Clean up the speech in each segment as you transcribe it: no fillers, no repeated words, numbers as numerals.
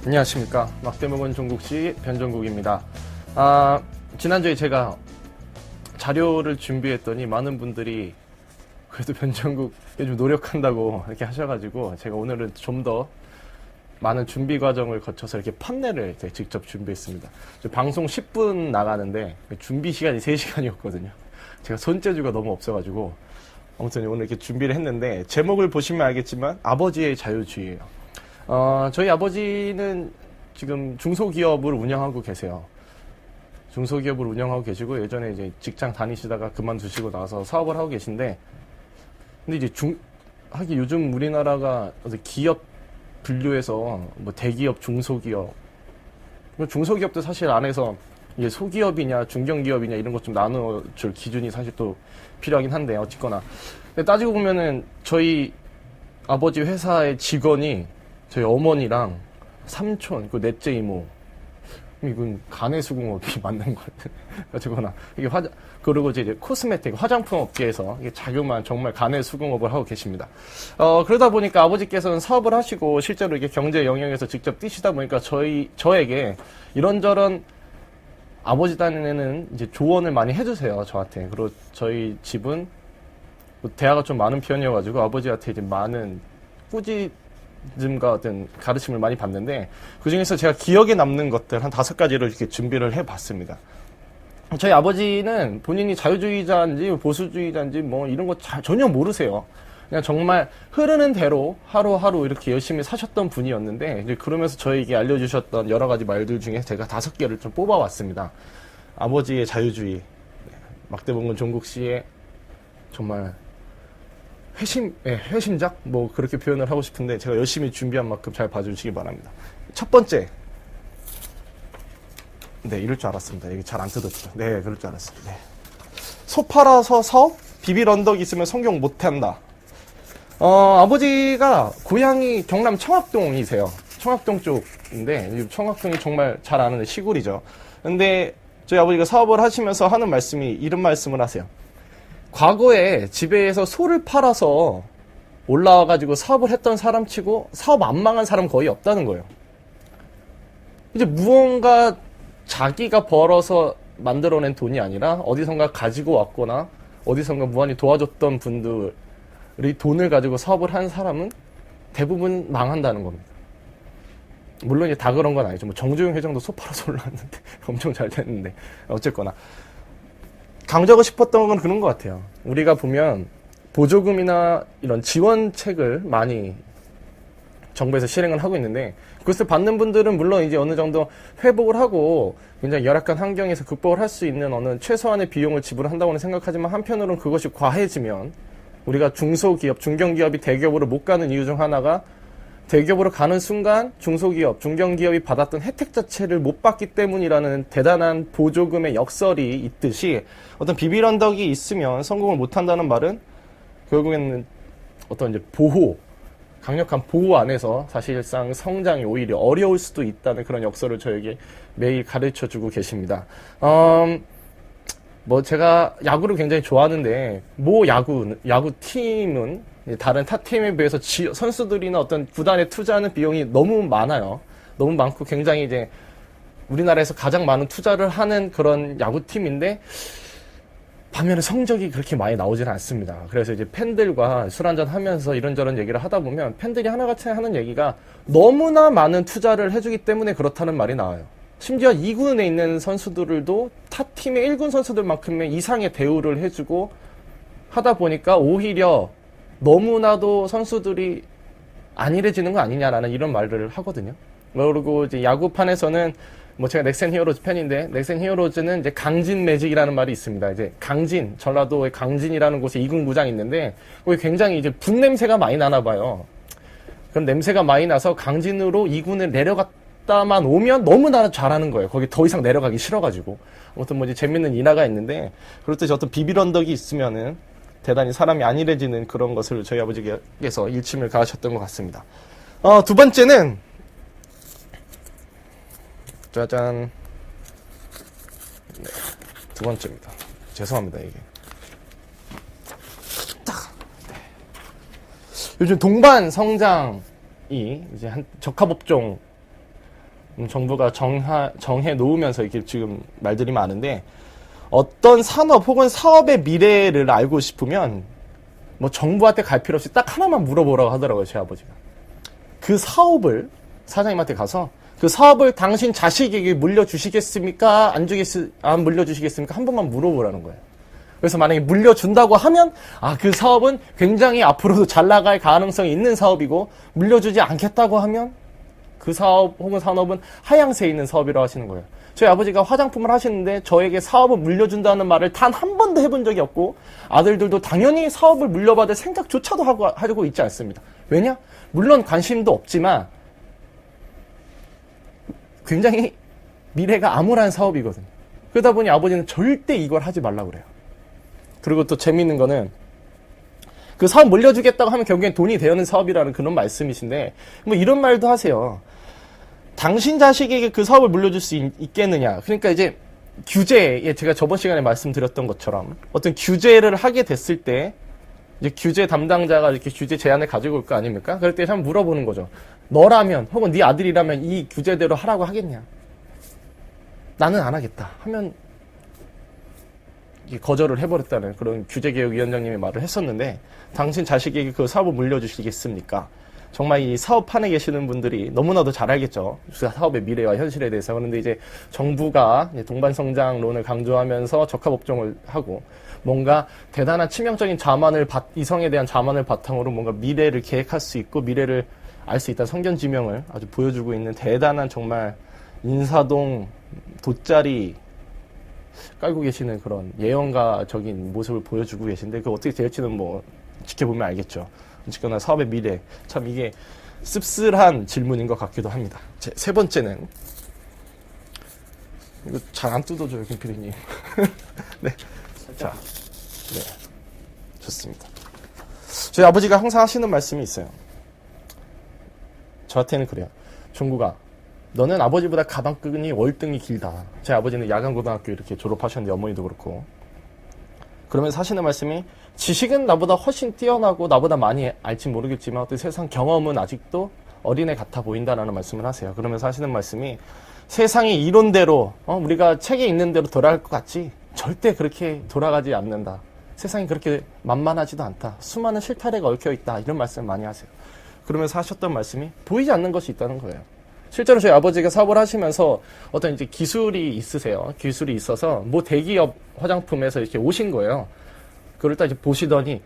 안녕하십니까. 막대먹은 종국시 변종국입니다. 지난주에 제가 자료를 준비했더니 많은 분들이 그래도 변종국 요즘 노력한다고 이렇게 하셔가지고 제가 오늘은 좀 더 많은 준비 과정을 거쳐서 이렇게 판넬을 직접 준비했습니다. 방송 10분 나가는데 준비 시간이 3시간이었거든요. 제가 손재주가 너무 없어가지고 아무튼 오늘 이렇게 준비를 했는데 제목을 보시면 알겠지만 아버지의 자유주의예요. 저희 아버지는 지금 중소기업을 운영하고 계세요. 중소기업을 운영하고 계시고 예전에 이제 직장 다니시다가 그만두시고 나서 사업을 하고 계신데 근데 이제 요즘 우리나라가 기업 분류해서 뭐 대기업, 중소기업 중소기업도 사실 안에서 이게 소기업이냐 중견기업이냐 이런 것 좀 나눠줄 기준이 사실 또 필요하긴 한데 어쨌거나 따지고 보면은 저희 아버지 회사의 직원이 저희 어머니랑 삼촌, 그 넷째 이모 이건 간의 수공업이 맞는 것 같은 어쨌거나 이게 그리고 이제 코스메틱 화장품 업계에서 이게 자그마한 정말 간의 수공업을 하고 계십니다. 그러다 보니까 아버지께서는 사업을 하시고 실제로 이게 경제 영역에서 직접 뛰시다 보니까 저에게 이런저런 아버지 딴에는 이제 조언을 많이 해주세요, 저한테. 그리고 저희 집은 대화가 좀 많은 편이어가지고 아버지한테 이제 많은 꾸짖음과 어떤 가르침을 많이 받는데 그 중에서 제가 기억에 남는 것들 한 5가지를 이렇게 준비를 해봤습니다. 저희 아버지는 본인이 자유주의자인지 보수주의자인지 뭐 이런 거 전혀 모르세요. 그냥 정말 흐르는 대로 하루하루 이렇게 열심히 사셨던 분이었는데 이제 그러면서 저에게 알려주셨던 여러 가지 말들 중에 제가 5개를 좀 뽑아왔습니다. 아버지의 자유주의, 막대봉근 종국시의 정말 회심작? 뭐 그렇게 표현을 하고 싶은데 제가 열심히 준비한 만큼 잘 봐주시기 바랍니다. 첫 번째, 네, 이럴 줄 알았습니다. 이게 잘 안 뜯었죠. 네, 그럴 줄 알았습니다. 네. 소 팔아서 서 비빌 언덕 있으면 성경 못한다. 아버지가 고향이 경남 청학동이세요. 청학동 쪽인데 청학동이 정말 잘 아는 시골이죠. 근데 저희 아버지가 사업을 하시면서 하는 말씀이 이런 말씀을 하세요. 과거에 집에서 소를 팔아서 올라와가지고 사업을 했던 사람 치고 사업 안 망한 사람 거의 없다는 거예요. 이제 무언가 자기가 벌어서 만들어낸 돈이 아니라 어디선가 가지고 왔거나 어디선가 무한히 도와줬던 분들이 돈을 가지고 사업을 한 사람은 대부분 망한다는 겁니다. 물론 이제 다 그런 건 아니죠. 뭐 정주영 회장도 소 팔아서 올라왔는데 엄청 잘 됐는데 어쨌거나 강조하고 싶었던 건 그런 것 같아요. 우리가 보면 보조금이나 이런 지원책을 많이 정부에서 실행을 하고 있는데 그것을 받는 분들은 물론 이제 어느 정도 회복을 하고 굉장히 열악한 환경에서 극복을 할 수 있는 어느 최소한의 비용을 지불한다고는 생각하지만 한편으로는 그것이 과해지면 우리가 중소기업, 중견기업이 대기업으로 못 가는 이유 중 하나가 대기업으로 가는 순간 중소기업, 중견기업이 받았던 혜택 자체를 못 받기 때문이라는 대단한 보조금의 역설이 있듯이 어떤 비빌 언덕이 있으면 성공을 못 한다는 말은 결국에는 어떤 이제 강력한 보호 안에서 사실상 성장이 오히려 어려울 수도 있다는 그런 역설을 저에게 매일 가르쳐 주고 계십니다. 뭐 제가 야구를 굉장히 좋아하는데 야구팀은 다른 타 팀에 비해서 선수들이나 어떤 구단에 투자하는 비용이 너무 많아요. 너무 많고 굉장히 이제 우리나라에서 가장 많은 투자를 하는 그런 야구팀인데 반면에 성적이 그렇게 많이 나오지는 않습니다. 그래서 이제 팬들과 술 한잔 하면서 이런저런 얘기를 하다 보면 팬들이 하나같이 하는 얘기가 너무나 많은 투자를 해주기 때문에 그렇다는 말이 나와요. 심지어 2군에 있는 선수들도 타 팀의 1군 선수들만큼의 이상의 대우를 해주고 하다 보니까 오히려 너무나도 선수들이 안일해지는 거 아니냐라는 이런 말을 하거든요. 그리고 이제 야구판에서는 뭐 제가 넥센 히어로즈 팬인데 넥센 히어로즈는 이제 강진 매직이라는 말이 있습니다. 이제 강진, 전라도의 강진이라는 곳에 2군 구장이 있는데 거기 굉장히 이제 분 냄새가 많이 나나 봐요. 그런 냄새가 많이 나서 강진으로 2군을 내려갔다만 오면 너무나 잘하는 거예요. 거기 더 이상 내려가기 싫어가지고. 아무튼 뭐 이제 재밌는 인화가 있는데 그렇듯이 어떤 비빌 언덕이 있으면은 대단히 사람이 안일해지는 그런 것을 저희 아버지께서 일침을 가하셨던 것 같습니다. 두 번째는 짜잔. 네, 두 번째입니다. 죄송합니다, 이게. 네. 요즘 동반 성장이 이제 한 적합업종 정부가 정해 놓으면서 이렇게 지금 말들이 많은데, 어떤 산업 혹은 사업의 미래를 알고 싶으면 뭐 정부한테 갈 필요 없이 딱 하나만 물어보라고 하더라고요, 제 아버지가. 그 사업을 사장님한테 가서 그 사업을 당신 자식에게 물려주시겠습니까? 안 물려주시겠습니까? 한 번만 물어보라는 거예요. 그래서 만약에 물려준다고 하면 그 사업은 굉장히 앞으로도 잘 나갈 가능성이 있는 사업이고, 물려주지 않겠다고 하면 그 사업 혹은 산업은 하향세에 있는 사업이라고 하시는 거예요. 저희 아버지가 화장품을 하시는데 저에게 사업을 물려준다는 말을 단 한 번도 해본 적이 없고, 아들들도 당연히 사업을 물려받을 생각조차도 하고 있지 않습니다. 왜냐? 물론 관심도 없지만 굉장히 미래가 암울한 사업이거든요. 그러다 보니 아버지는 절대 이걸 하지 말라고 그래요. 그리고 또 재미있는 거는, 그 사업 물려주겠다고 하면 결국엔 돈이 되는 사업이라는 그런 말씀이신데, 뭐 이런 말도 하세요. 당신 자식에게 그 사업을 물려줄 수 있겠느냐. 그러니까 이제 규제에, 제가 저번 시간에 말씀드렸던 것처럼 어떤 규제를 하게 됐을 때 이제 규제 담당자가 이렇게 규제 제안을 가지고 올 거 아닙니까? 그럴 때 한번 물어보는 거죠. 너라면 혹은 네 아들이라면 이 규제대로 하라고 하겠냐? 나는 안 하겠다 하면 거절을 해버렸다는 그런 규제개혁위원장님이 말을 했었는데, 당신 자식에게 그 사업을 물려주시겠습니까? 정말 이 사업판에 계시는 분들이 너무나도 잘 알겠죠. 사업의 미래와 현실에 대해서. 그런데 이제 정부가 동반성장론을 강조하면서 적합업종을 하고, 뭔가 대단한 치명적인 이성에 대한 자만을 바탕으로 뭔가 미래를 계획할 수 있고 미래를 알 수 있다는 성견지명을 아주 보여주고 있는 대단한, 정말 인사동 돗자리 깔고 계시는 그런 예언가적인 모습을 보여주고 계신데, 그거 어떻게 될지는 뭐 지켜보면 알겠죠. 어쨌거나 사업의 미래, 참 이게 씁쓸한 질문인 것 같기도 합니다. 세 번째는, 이거 잘 안 뜯어져요, 김 PD님. 네. 자, 네. 좋습니다. 저희 아버지가 항상 하시는 말씀이 있어요. 저한테는 그래요. 종구가, 너는 아버지보다 가방끈이 월등히 길다. 제 아버지는 야간고등학교 이렇게 졸업하셨는데, 어머니도 그렇고. 그러면서 하시는 말씀이, 지식은 나보다 훨씬 뛰어나고 나보다 많이 알지 모르겠지만 어떤 세상 경험은 아직도 어린애 같아 보인다라는 말씀을 하세요. 그러면서 하시는 말씀이, 세상이 이론대로 우리가 책에 있는 대로 돌아갈 것 같지 절대 그렇게 돌아가지 않는다. 세상이 그렇게 만만하지도 않다. 수많은 실타래가 얽혀있다. 이런 말씀을 많이 하세요. 그러면서 하셨던 말씀이, 보이지 않는 것이 있다는 거예요. 실제로 저희 아버지가 사업을 하시면서 어떤 이제 기술이 있으세요. 기술이 있어서 뭐 대기업 화장품에서 이렇게 오신 거예요. 그걸 딱 이제 보시더니,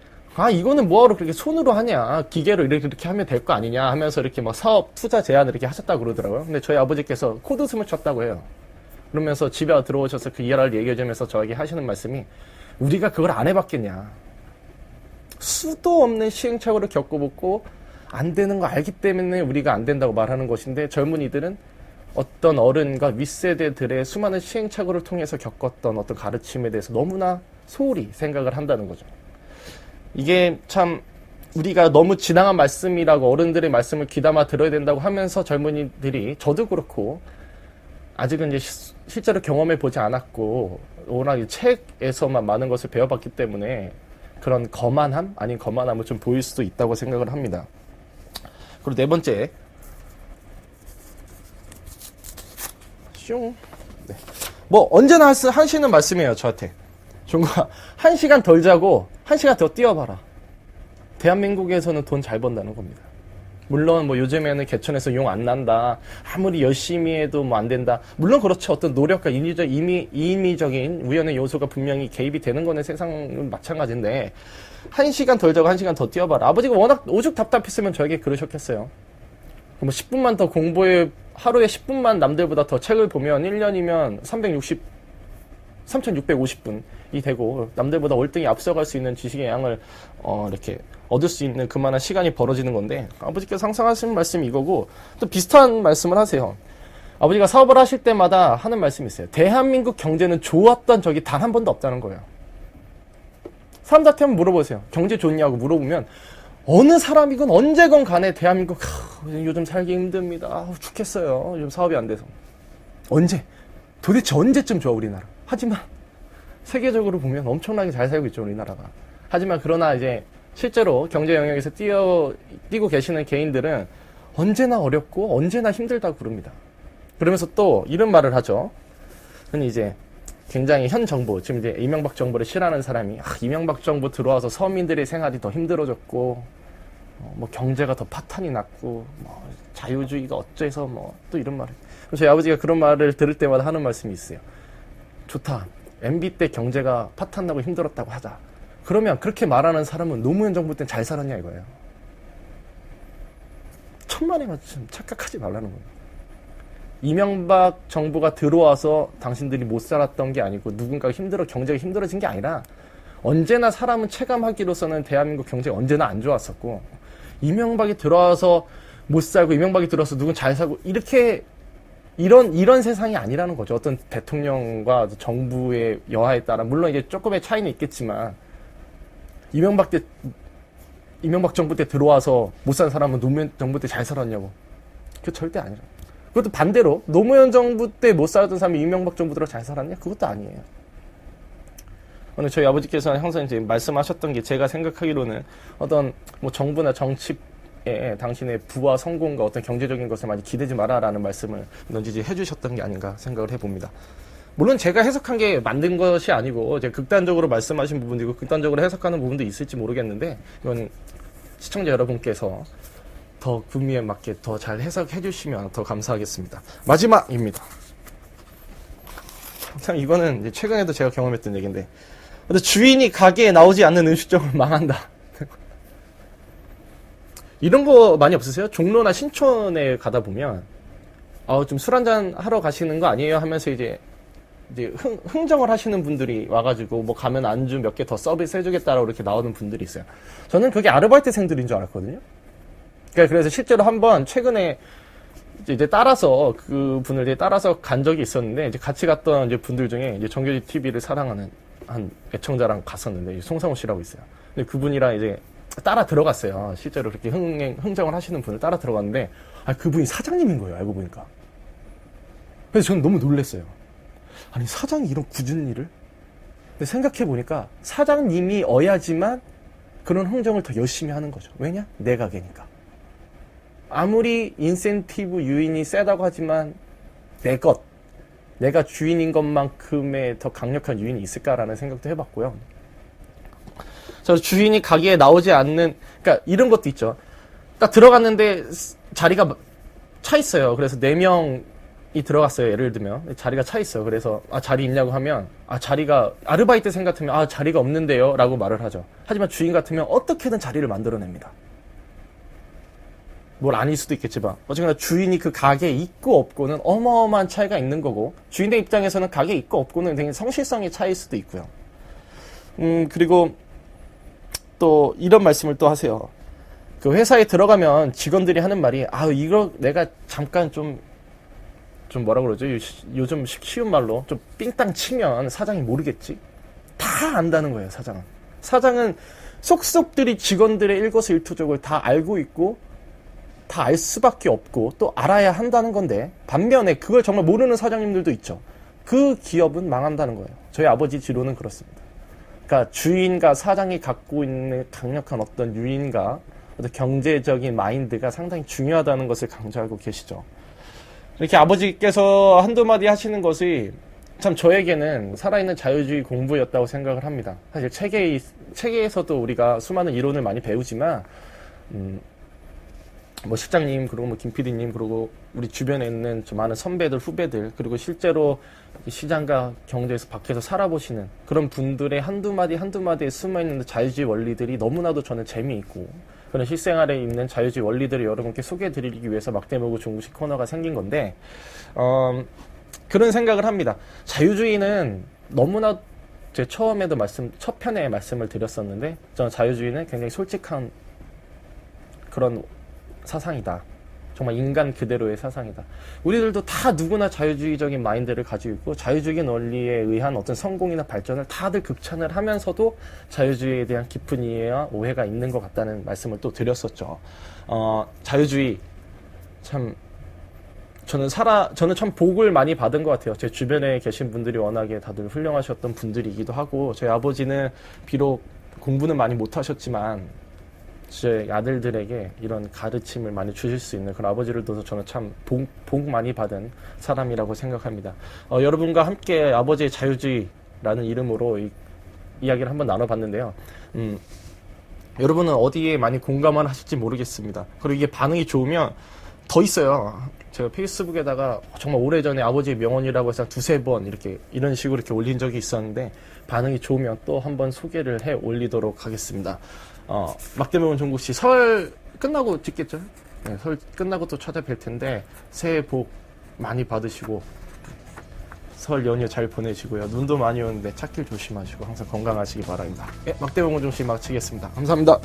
이거는 뭐하러 그렇게 손으로 하냐. 기계로 이렇게 하면 될 거 아니냐 하면서 이렇게 막 사업 투자 제안을 이렇게 하셨다고 그러더라고요. 근데 저희 아버지께서 코드숨을 쳤다고 해요. 그러면서 집에 들어오셔서 그 일화를 얘기해주면서 저에게 하시는 말씀이, 우리가 그걸 안 해봤겠냐. 수도 없는 시행착오를 겪어보고 안 되는 거 알기 때문에 우리가 안 된다고 말하는 것인데, 젊은이들은 어떤 어른과 윗세대들의 수많은 시행착오를 통해서 겪었던 어떤 가르침에 대해서 너무나 소홀히 생각을 한다는 거죠. 이게 참 우리가 너무 지나간 말씀이라고 어른들의 말씀을 귀담아 들어야 된다고 하면서, 젊은이들이, 저도 그렇고 아직은 이제 실제로 경험해 보지 않았고 워낙 책에서만 많은 것을 배워봤기 때문에 그런 거만함 아닌 거만함을 좀 보일 수도 있다고 생각을 합니다. 그리고 네 번째, 네. 뭐 언제나 하시는 말씀이에요. 저한테, 종가 1시간 덜 자고 1시간 더 뛰어봐라. 대한민국에서는 돈 잘 번다는 겁니다. 물론 뭐 요즘에는 개천에서 용 안 난다, 아무리 열심히 해도 뭐 안 된다, 물론 그렇죠. 어떤 노력과 인위적인 우연의 요소가 분명히 개입이 되는 거는 세상은 마찬가지인데, 1시간 덜 자고 1시간 더 뛰어봐라. 아버지가 워낙 오죽 답답했으면 저에게 그러셨겠어요. 뭐 10분만 더 공부해, 하루에 10분만 남들보다 더 책을 보면 1년이면 3,650분이 되고, 남들보다 월등히 앞서갈 수 있는 지식의 양을 이렇게 얻을 수 있는 그만한 시간이 벌어지는 건데, 아버지께서 항상 하시는 말씀이 이거고, 또 비슷한 말씀을 하세요. 아버지가 사업을 하실 때마다 하는 말씀이 있어요. 대한민국 경제는 좋았던 적이 단 한 번도 없다는 거예요. 사람들한테 한번 물어보세요. 경제 좋냐고 물어보면 어느 사람이건 언제건 간에 대한민국 요즘 살기 힘듭니다. 죽겠어요. 요즘 사업이 안 돼서. 도대체 언제쯤 좋아 우리나라. 하지만 세계적으로 보면 엄청나게 잘 살고 있죠, 우리나라가. 하지만 그러나 이제 실제로 경제 영역에서 뛰고 계시는 개인들은 언제나 어렵고 언제나 힘들다고 그럽니다. 그러면서 또 이런 말을 하죠. 흔히 이제 굉장히 현 정부, 지금 이제 이명박 정부를 싫어하는 사람이 이명박 정부 들어와서 서민들의 생활이 더 힘들어졌고 뭐 경제가 더 파탄이 났고 뭐 자유주의가 어째서 뭐 또 이런 말을. 저희 아버지가 그런 말을 들을 때마다 하는 말씀이 있어요. 좋다. MB 때 경제가 파탄 나고 힘들었다고 하자. 그러면 그렇게 말하는 사람은 노무현 정부 때는 잘 살았냐 이거예요. 천만에 좀 착각하지 말라는 거예요. 이명박 정부가 들어와서 당신들이 못 살았던 게 아니고 누군가가 경제가 힘들어진 게 아니라 언제나 사람은 체감하기로서는 대한민국 경제가 언제나 안 좋았었고 이명박이 들어와서 못 살고 이명박이 들어와서 누군 잘 살고 이렇게 이런 세상이 아니라는 거죠. 어떤 대통령과 정부의 여하에 따라 물론 이제 조금의 차이는 있겠지만 이명박 정부 때 들어와서 못 산 사람은 노무현 정부 때 잘 살았냐고. 그거 절대 아니라. 그것도 반대로 노무현 정부 때 못 살았던 사람이 이명박 정부 들어 잘 살았냐? 그것도 아니에요. 오늘 저희 아버지께서는 항상 이제 말씀하셨던 게 제가 생각하기로는 어떤 뭐 정부나 정치에 당신의 부와 성공과 어떤 경제적인 것을 많이 기대지 마라라는 말씀을 넌지지 해주셨던 게 아닌가 생각을 해봅니다. 물론 제가 해석한 게 만든 것이 아니고 제가 극단적으로 말씀하신 부분이고 극단적으로 해석하는 부분도 있을지 모르겠는데 이건 시청자 여러분께서 더 구미에 맞게 더 잘 해석해 주시면 더 감사하겠습니다. 마지막입니다. 참 이거는 이제 최근에도 제가 경험했던 얘기인데 주인이 가게에 나오지 않는 음식점은 망한다. 이런 거 많이 없으세요? 종로나 신촌에 가다 보면 좀 술 한잔 하러 가시는 거 아니에요? 하면서 이제 흥정을 하시는 분들이 와가지고 뭐 가면 안주 몇 개 더 서비스 해주겠다라고 이렇게 나오는 분들이 있어요. 저는 그게 아르바이트생들인 줄 알았거든요. 그래서 실제로 한번 최근에 이제 따라서 그 분을 따라서 간 적이 있었는데 이제 같이 갔던 이제 분들 중에 이제 정규직 TV를 사랑하는 한 애청자랑 갔었는데 송상우 씨라고 있어요. 근데 그분이랑 이제 따라 들어갔어요. 실제로 그렇게 흥정을 하시는 분을 따라 들어갔는데 그분이 사장님인 거예요. 알고 보니까. 그래서 저는 너무 놀랐어요. 아니 사장이 이런 굳은 일을? 근데 생각해 보니까 사장님이 어야지만 그런 흥정을 더 열심히 하는 거죠. 왜냐? 내 가게니까. 아무리 인센티브 유인이 세다고 하지만 내가 주인인 것만큼의 더 강력한 유인이 있을까라는 생각도 해봤고요. 저 주인이 가게에 나오지 않는, 그러니까 이런 것도 있죠. 딱 들어갔는데 자리가 차 있어요. 그래서 4명이 들어갔어요. 예를 들면 자리가 차 있어요. 그래서 자리 있냐고 하면 자리가 아르바이트생 같으면 자리가 없는데요 라고 말을 하죠. 하지만 주인 같으면 어떻게든 자리를 만들어냅니다. 뭘 아닐 수도 있겠지만 어쨌거나 주인이 그 가게에 있고 없고는 어마어마한 차이가 있는 거고 주인의 입장에서는 가게에 있고 없고는 굉장히 성실성의 차이일 수도 있고요. 그리고 또 이런 말씀을 또 하세요. 그 회사에 들어가면 직원들이 하는 말이 이거 내가 잠깐 좀 뭐라 그러죠? 요즘 쉬운 말로 좀 삥땅 치면 사장이 모르겠지? 다 안다는 거예요. 사장은 속속들이 직원들의 일거수일투족을 다 알고 있고 다 알 수밖에 없고 또 알아야 한다는 건데 반면에 그걸 정말 모르는 사장님들도 있죠. 그 기업은 망한다는 거예요. 저희 아버지 지로는 그렇습니다. 그러니까 주인과 사장이 갖고 있는 강력한 어떤 유인과 어떤 경제적인 마인드가 상당히 중요하다는 것을 강조하고 계시죠. 이렇게 아버지께서 한두 마디 하시는 것이 참 저에게는 살아있는 자유주의 공부였다고 생각을 합니다. 사실 책에서도 우리가 수많은 이론을 많이 배우지만 뭐 실장님 그리고 뭐 김 PD님 그리고 우리 주변에 있는 많은 선배들 후배들 그리고 실제로 시장과 경제에서 밖에서 살아보시는 그런 분들의 한두 마디에 숨어있는 자유주의 원리들이 너무나도 저는 재미있고 그런 실생활에 있는 자유주의 원리들을 여러분께 소개해드리기 위해서 막대먹고 중국식 코너가 생긴 건데 그런 생각을 합니다. 자유주의는 너무나 제 처음에도 첫 편에 말씀을 드렸었는데 저는 자유주의는 굉장히 솔직한 그런 사상이다. 정말 인간 그대로의 사상이다. 우리들도 다 누구나 자유주의적인 마인드를 가지고 있고 자유주의 논리에 의한 어떤 성공이나 발전을 다들 극찬을 하면서도 자유주의에 대한 깊은 이해와 오해가 있는 것 같다는 말씀을 또 드렸었죠. 자유주의 참 저는 참 복을 많이 받은 것 같아요. 제 주변에 계신 분들이 워낙에 다들 훌륭하셨던 분들이기도 하고 저희 아버지는 비록 공부는 많이 못하셨지만 제 아들들에게 이런 가르침을 많이 주실 수 있는 그런 아버지를 둬서 저는 참 복 많이 받은 사람이라고 생각합니다. 여러분과 함께 아버지의 자유주의라는 이름으로 이야기를 한번 나눠봤는데요. 여러분은 어디에 많이 공감을 하실지 모르겠습니다. 그리고 이게 반응이 좋으면 더 있어요. 제가 페이스북에다가 정말 오래전에 아버지의 명언이라고 해서 두세 번 이런 식으로 이렇게 올린 적이 있었는데, 반응이 좋으면 또 한번 소개를 해 올리도록 하겠습니다. 막대명원 종국씨 설 끝나고 찍겠죠? 네, 설 끝나고 또 찾아뵐 텐데, 새해 복 많이 받으시고 설 연휴 잘 보내시고요. 눈도 많이 오는데 찾길 조심하시고 항상 건강하시기 바랍니다. 네, 막대명원 종국씨 마치겠습니다. 감사합니다.